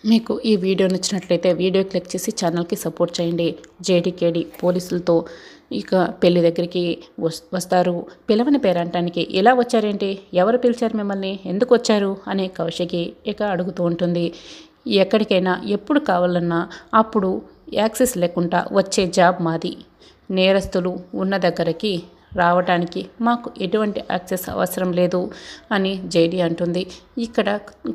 మీకు ఈ వీడియో నచ్చినట్లయితే వీడియో క్లిక్ చేసి ఛానల్కి సపోర్ట్ చేయండి. జేడీకేడి పోలీసులతో ఇక పెళ్లి దగ్గరికి వస్తారు. పిలవని పేరంటానికి ఇలా వచ్చారేంటి, ఎవరు పిలిచారు మిమ్మల్ని, ఎందుకు వచ్చారు అని కౌశికి ఇక అడుగుతూ ఉంటుంది. ఎక్కడికైనా ఎప్పుడు కావాలన్నా అప్పుడు యాక్సెస్ లేకుండా వచ్చే జాబ్ మాది. నేరస్తులు ఉన్న దగ్గరికి రావడానికి మాకు ఎటువంటి యాక్సెస్ అవసరం లేదు అని జేడీ అంటుంది. ఇక్కడ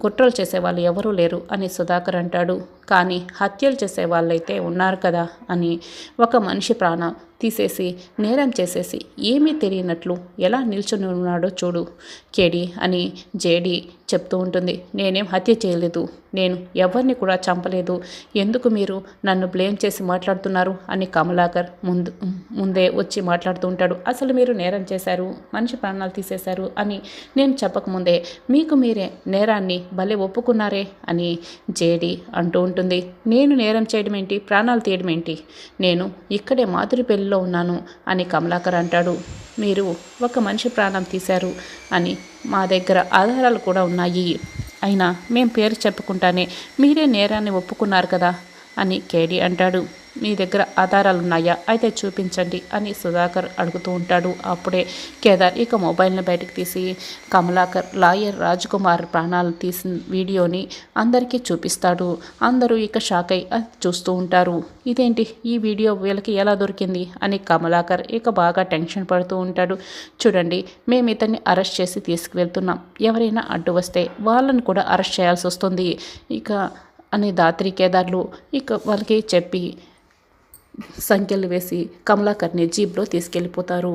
కుట్రలు చేసే వాళ్ళు ఎవరూ లేరు అని సుధాకర్ అంటాడు. కానీ హత్యలు చేసే వాళ్ళైతే ఉన్నారు కదా అని, ఒక మనిషి ప్రాణం తీసేసి నేరం చేసేసి ఏమీ తెలియనట్లు ఎలా నిల్చుని ఉన్నాడో చూడు కేడి అని జేడీ చెప్తూ ఉంటుంది. నేనేం హత్య చేయలేదు, నేను ఎవరిని కూడా చంపలేదు, ఎందుకు మీరు నన్ను బ్లేమ్ చేసి మాట్లాడుతున్నారు అని కమలాకర్ ముందే వచ్చి మాట్లాడుతూ ఉంటాడు. అసలు మీరు నేరం చేశారు, మనిషి ప్రాణాలు తీసేశారు అని నేను చెప్పకముందే మీకు మీరే నేరాన్ని భలే ఒప్పుకున్నారే అని జేడీ అంటూ ఉంటుంది. నేను నేరం చేయడం ఏంటి, ప్రాణాలు తీయడం ఏంటి, నేను ఇక్కడే మాధురి పెళ్లిలో ఉన్నాను అని కమలాకర్ అంటాడు. మీరు ఒక మనిషి ప్రాణం తీశారు అని మా దగ్గర ఆధారాలు కూడా ఉన్నాయి, అయినా మేం పేరు చెప్పుకుంటానే మీరే నేరాన్ని ఒప్పుకున్నారు కదా అని కేడి అంటాడు. మీ దగ్గర ఆధారాలు ఉన్నాయా, అయితే చూపించండి అని సుధాకర్ అడుగుతూ ఉంటాడు. అప్పుడే కేదార్ ఇక మొబైల్ని బయటకు తీసి కమలాకర్ లాయర్ రాజ్కుమార్ ప్రాణాలు తీసిన వీడియోని అందరికీ చూపిస్తాడు. అందరూ ఇక షాక్ అయి చూస్తూ ఉంటారు. ఇదేంటి, ఈ వీడియో వీళ్ళకి ఎలా దొరికింది అని కమలాకర్ ఇక బాగా టెన్షన్ పడుతూ ఉంటాడు. చూడండి, మేము ఇతన్ని అరెస్ట్ చేసి తీసుకువెళ్తున్నాం, ఎవరైనా అడ్డు వస్తే వాళ్ళని కూడా అరెస్ట్ చేయాల్సి వస్తుంది ఇక అని దాత్రి కేదార్లు ఇక వాళ్ళకి చెప్పి సంఖ్యలు వేసి కమలాకర్ని జీప్లో తీసుకెళ్ళిపోతారు.